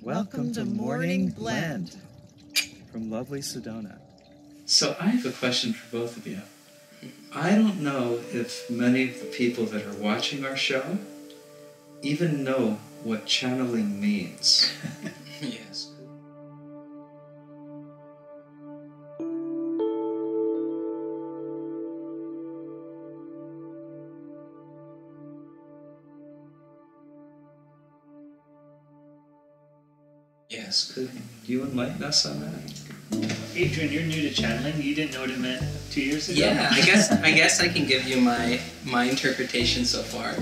Welcome to Morning Blend from lovely Sedona. So I have a question for both of you. I don't know if many of the people that are watching our show even know what channeling means. Yes. Yes. Could you enlighten us on that? Adrian, you're new to channeling. You didn't know what it meant 2 years ago? Yeah, I guess I can give you my interpretation so far.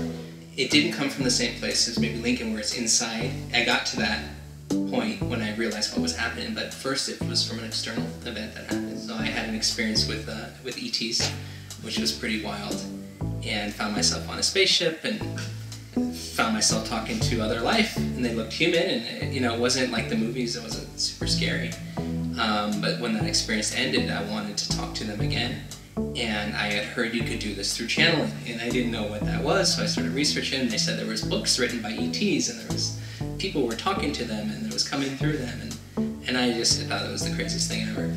It didn't come from the same place as maybe Lincoln, where it's inside. I got to that point when I realized what was happening, but first it was from an external event that happened. So I had an experience with ETs, which was pretty wild, and found myself on a spaceship and found myself talking to other life, and they looked human, and it wasn't like the movies. It wasn't super scary. But when that experience ended, I wanted to talk to them again, and I had heard you could do this through channeling, and I didn't know what that was, so I started researching, and they said there was books written by ETs, and there was people were talking to them, and it was coming through them, and I just thought it was the craziest thing ever.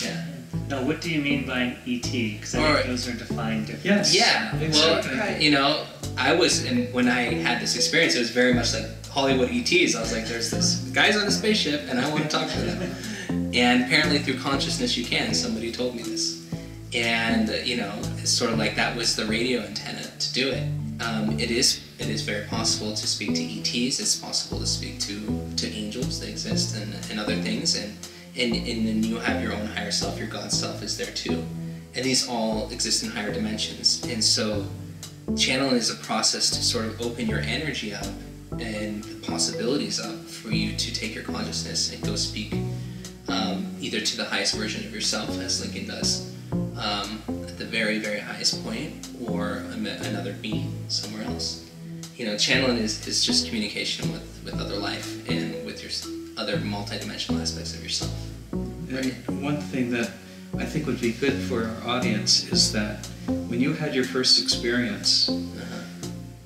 Yeah. Now, what do you mean by an ET? Because I think those are defined differently. Yes. Yeah. Exactly. Well, I was, and when I had this experience, it was very much like Hollywood ETs. I was like, there's this guy's on a spaceship, and I want to talk to them. And apparently through consciousness you can. Somebody told me this. And, it's sort of like that was the radio antenna to do it. It is very possible to speak to ETs. It's possible to speak to angels. They exist, and other things. And then you have your own higher self. Your God self is there too. And these all exist in higher dimensions. And so channeling is a process to sort of open your energy up and the possibilities up for you to take your consciousness and go speak either to the highest version of yourself, as Lincoln does, at the very, very highest point, or another being somewhere else. Channeling is just communication with other life and with your other multidimensional aspects of yourself. Right. And one thing that I think would be good for our audience is that when you had your first experience,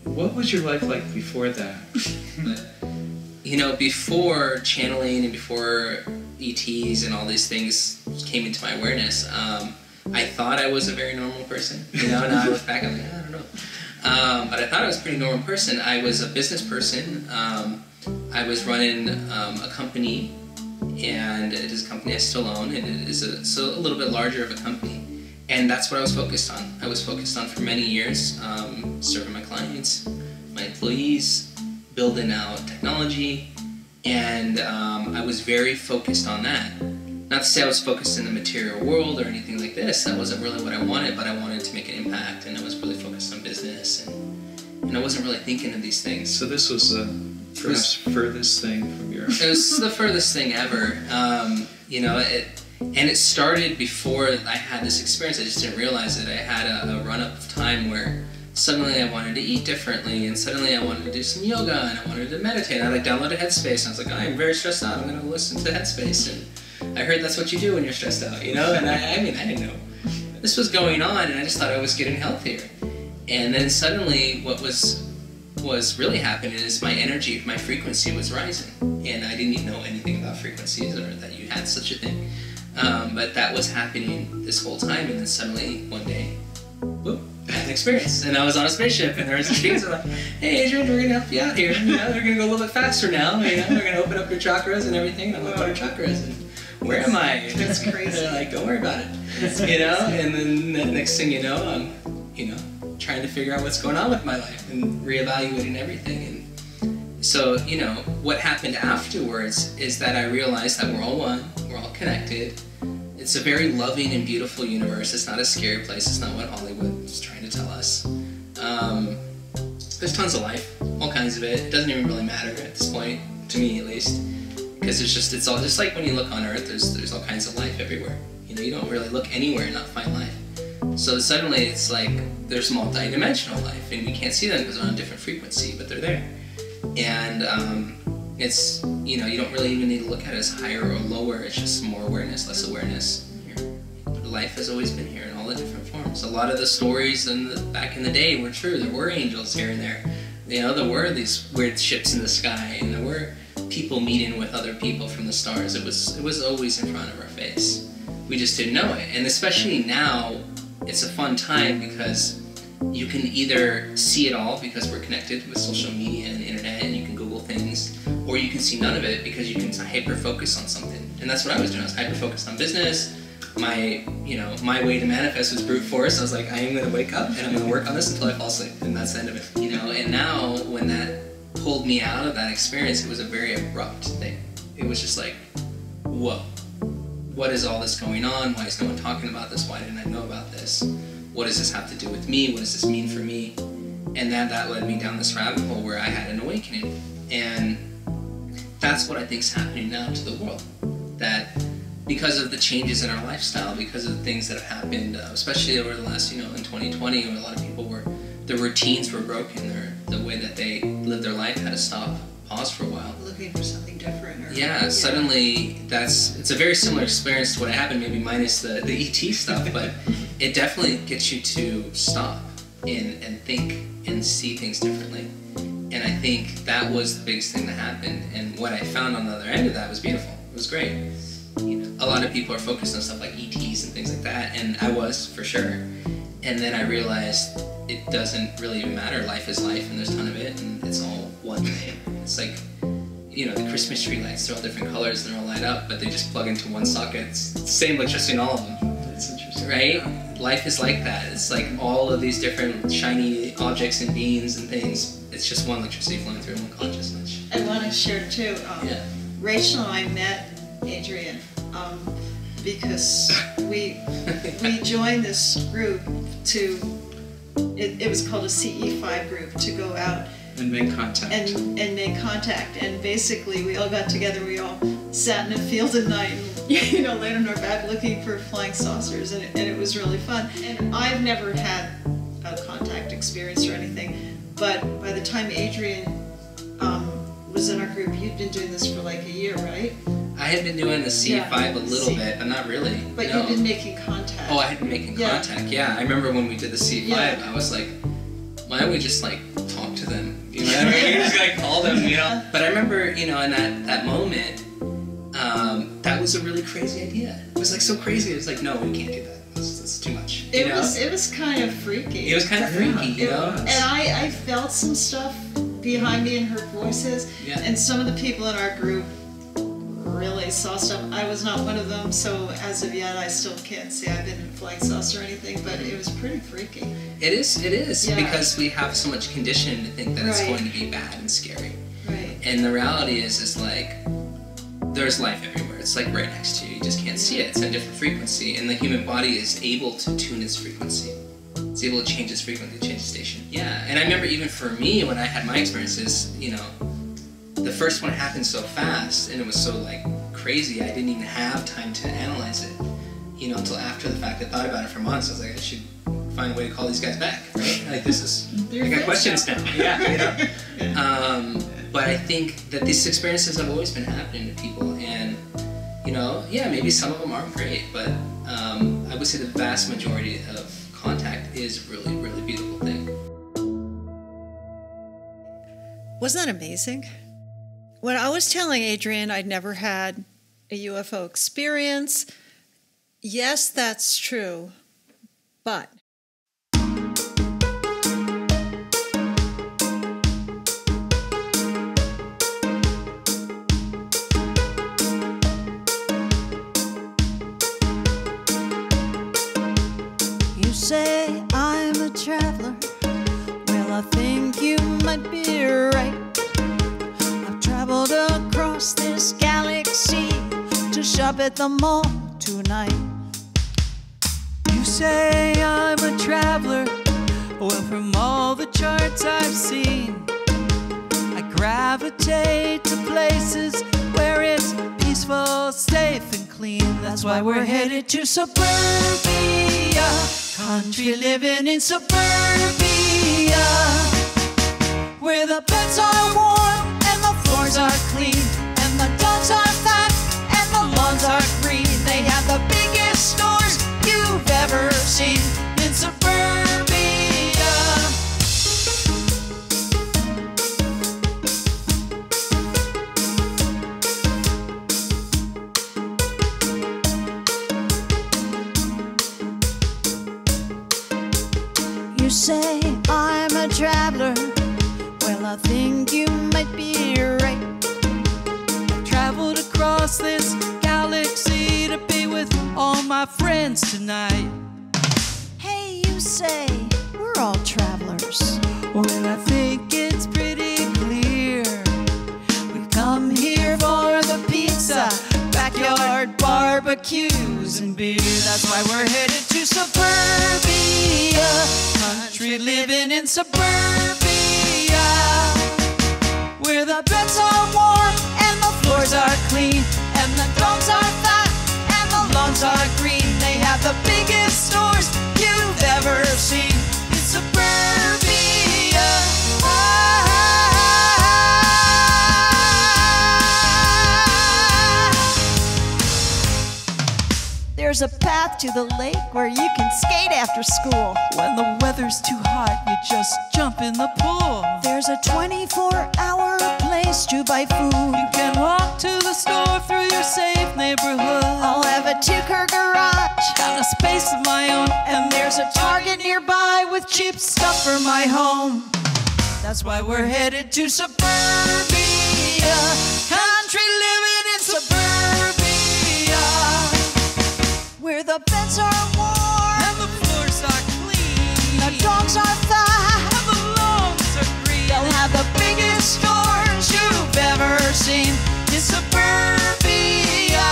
what was your life like before that? Before channeling and before ETs and all these things came into my awareness, I thought I was a very normal person. Now I look back, I'm like, I don't know. But I thought I was a pretty normal person. I was a business person. I was running a company, and it is a company I still own, and it is a little bit larger of a company. And that's what I was focused on. I was focused on for many years, serving my clients, my employees, building out technology, and I was very focused on that. Not to say I was focused in the material world or anything like this. That wasn't really what I wanted, but I wanted to make an impact, and I was really focused on business, and I wasn't really thinking of these things. So this was the perhaps furthest thing from your... It was the furthest thing ever. And it started before I had this experience. I just didn't realize it. I had a run-up of time where suddenly I wanted to eat differently, and suddenly I wanted to do some yoga, and I wanted to meditate. I downloaded Headspace, and I was like, I'm very stressed out. I'm going to listen to Headspace. And I heard that's what you do when you're stressed out, And I didn't know this was going on, and I just thought I was getting healthier. And then suddenly, what was really happening is my energy, my frequency was rising, and I didn't even know anything about frequencies or that you had such a thing. But that was happening this whole time, and then suddenly one day, whoop, I had an experience, and I was on a spaceship, and there was this being like, hey Adrian, we're gonna help you out here. They're gonna go a little bit faster now. They're gonna open up your chakras and everything. And I'm like, what are chakras? And where am I? That's crazy. They're like, don't worry about it. And then the next thing you know, I'm trying to figure out what's going on with my life and reevaluating everything. And so, what happened afterwards is that I realized that we're all one, we're all connected. It's a very loving and beautiful universe. It's not a scary place. It's not what Hollywood is trying to tell us. There's tons of life, all kinds of it. It doesn't even really matter at this point, to me at least, because it's all just like when you look on Earth. There's all kinds of life everywhere. You don't really look anywhere and not find life. So suddenly it's like there's multi-dimensional life, and we can't see them because they're on a different frequency, but they're there. And it's, you don't really even need to look at it as higher or lower. It's just more awareness, less awareness. Life has always been here in all the different forms. A lot of the stories back in the day were true. There were angels here and there. There were these weird ships in the sky, and there were people meeting with other people from the stars. It was always in front of our face. We just didn't know it. And especially now, it's a fun time because you can either see it all because we're connected with social media and the internet and you can Google things, or you can see none of it because you can hyper-focus on something. And that's what I was doing. I was hyper-focused on business. My way to manifest was brute force. I was like, I am going to wake up and I'm going to work on this until I fall asleep, and that's the end of it. And now when that pulled me out of that experience, it was a very abrupt thing. It was just like, whoa, what is all this going on? Why is no one talking about this? Why didn't I know about this? What does this have to do with me? What does this mean for me? And that led me down this rabbit hole where I had an awakening. And that's what I think is happening now to the world. That because of the changes in our lifestyle, because of the things that have happened, especially over the last, in 2020, where a lot of people the routines were broken, the way that they lived their life had to stop, pause for a while. Looking for something different. Suddenly it's a very similar experience to what happened, maybe minus the ET stuff, but it definitely gets you to stop and think and see things differently. And I think that was the biggest thing that happened. And what I found on the other end of that was beautiful. It was great. A lot of people are focused on stuff like ETs and things like that, and I was, for sure. And then I realized it doesn't really even matter. Life is life, and there's a ton of it, and it's all one thing. It's like, the Christmas tree lights, they're all different colors, and they're all light up, but they just plug into one socket. It's the same electricity in all of them. That's interesting. Right? Life is like that. It's like all of these different shiny objects and beings and things. It's just one electricity flowing through one consciousness. I want to share too. Rachel and I met Adrian because we joined this group it was called a CE5 group, to go out and make contact. And make contact. And basically we all got together, we all sat in a field at night and laid on our back looking for flying saucers, and it was really fun. And I've never had a contact experience or anything, but by the time Adrian was in our group, you'd been doing this for like a year, right? I had been doing the C5 a little bit, but not really. But you'd been making contact. Oh, I had been making contact, yeah. I remember when we did the C5, I was like, why don't we just talk to them? You know what I mean? You just call them, But I remember, in that moment, that was a really crazy idea. It was so crazy. It was like, no, we can't do that. That's too much. It was kind of freaky. It was kind of freaky, And I felt some stuff behind me in her voices, and some of the people in our group really saw stuff. I was not one of them, so as of yet I still can't say I've been in flying saucer or anything, but it was pretty freaky. It is, because we have so much conditioning to think that it's going to be bad and scary. Right. And the reality is there's life everywhere. It's right next to you. You just can't see it. It's a different frequency, and the human body is able to tune its frequency. It's able to change its frequency, change its station. Yeah, and I remember even for me, when I had my experiences, the first one happened so fast, and it was so crazy, I didn't even have time to analyze it, until after the fact. I thought about it for months. I was like, I should find a way to call these guys back, right? I got questions now. But I think that these experiences have always been happening to people, and maybe some of them aren't great, but I would say the vast majority of contact is really, really beautiful thing. Wasn't that amazing? When I was telling Adrian I'd never had a UFO experience, yes, that's true, but you say I'm a traveler. Well, I think you might be right. Traveled across this galaxy to shop at the mall tonight. You say I'm a traveler. Well, from all the charts I've seen, I gravitate to places where it's peaceful, safe, and clean. That's why we're headed to suburbia, country living in suburbia, where the beds are warm, the floors are clean, and the dogs are fat, and the lawns are green. They have the biggest stores you've ever seen in suburbia. friends tonight. Hey, you say we're all travelers. Well, I think it's pretty clear. We've come here for the pizza, backyard barbecues and beer. That's why we're headed to suburbia, country living in suburbia, where the beds are warm and the floors are clean and the dogs are fat and the lawns are green. They have the biggest stores you've ever seen in suburbia. There's a path to the lake where you can skate after school. When the weather's too hot, you just jump in the pool. There's a 24-hour place to buy food. You can walk to the store through your safe neighborhood. I'll have a 2-car garage, Got a space of my own, and there's a Target nearby with cheap stuff for my home. That's why we're headed to suburbia, country living in suburbia, where the beds are warm and the floors are clean. the dogs are fat And the lawns are green. They'll have the biggest stores you've ever seen in suburbia.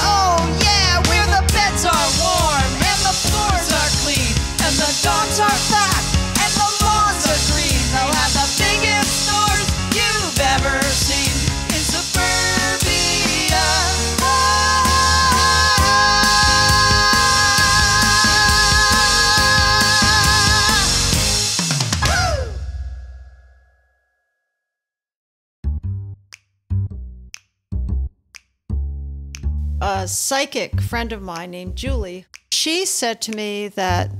Oh yeah, where the beds are warm and the floors are clean and the dogs are fat and the lawns are green. They'll have the biggest stores you've ever seen in suburbia. A psychic friend of mine named Julie, she said to me that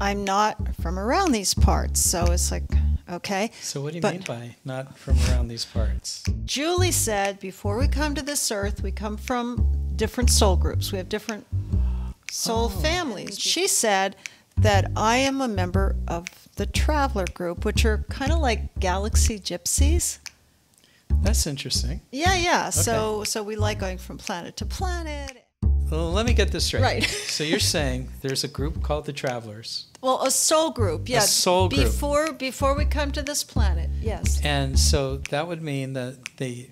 I'm not from around these parts. So it's like, okay. So what do you But mean by not from around these parts? Julie said before we come to this earth, we come from different soul groups. We have different soul families. She said that I am a member of the Traveler group, which are kind of like galaxy gypsies. That's interesting. Yeah. So we like going from planet to planet. Well, let me get this straight. Right. So you're saying there's a group called the Travelers. Well, a soul group, yeah. A soul group. Before we come to this planet, yes. And so that would mean that they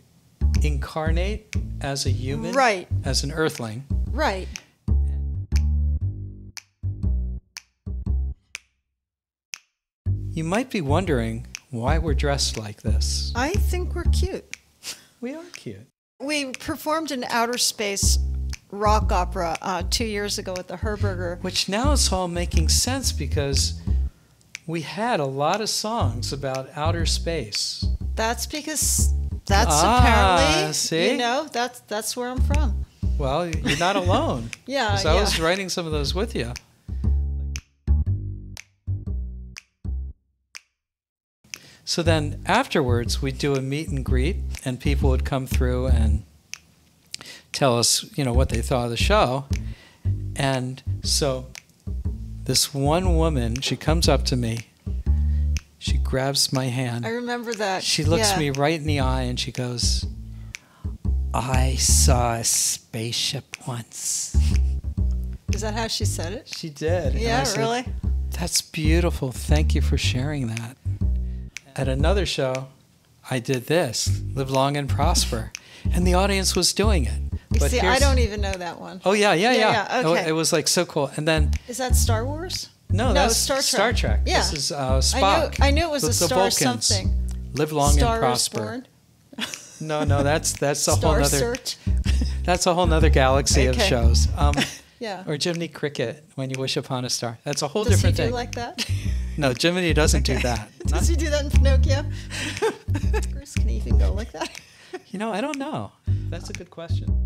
incarnate as a human, Right. as an earthling. Right. You might be wondering why we're dressed like this. I think we're cute. We are cute. We performed an outer space rock opera 2 years ago at the Herberger. Which now it's all making sense because we had a lot of songs about outer space. That's because apparently, see? you know, that's where I'm from. Well, you're not alone. Yeah, 'Cause I was writing some of those with you. So then afterwards, we'd do a meet and greet, and people would come through and tell us, what they thought of the show. And so this one woman, she comes up to me. She grabs my hand. I remember that. She looks me right in the eye, and she goes, "I saw a spaceship once." Is that how she said it? She did. And I Yeah, said, really? "That's beautiful. Thank you for sharing that." At another show, I did this, Live Long and Prosper, and the audience was doing it. But See, I don't even know that one. Oh, yeah. Okay. It was like so cool. And then, Is that Star Wars? no, that's Star Trek. Star Trek. Yeah. This is Spock. I knew it was the a Star Vulcans. something. Live Long Star and Prosper. Born. No, that's a Star whole nother. Search. That's a whole nother galaxy of Okay. shows. Yeah. Or Jiminy Cricket, When You Wish Upon a Star. That's a whole Does he different do thing. like that? No, Jiminy doesn't do that. Does he do that in Pinocchio? Bruce, can he even go like that? I don't know. That's a good question.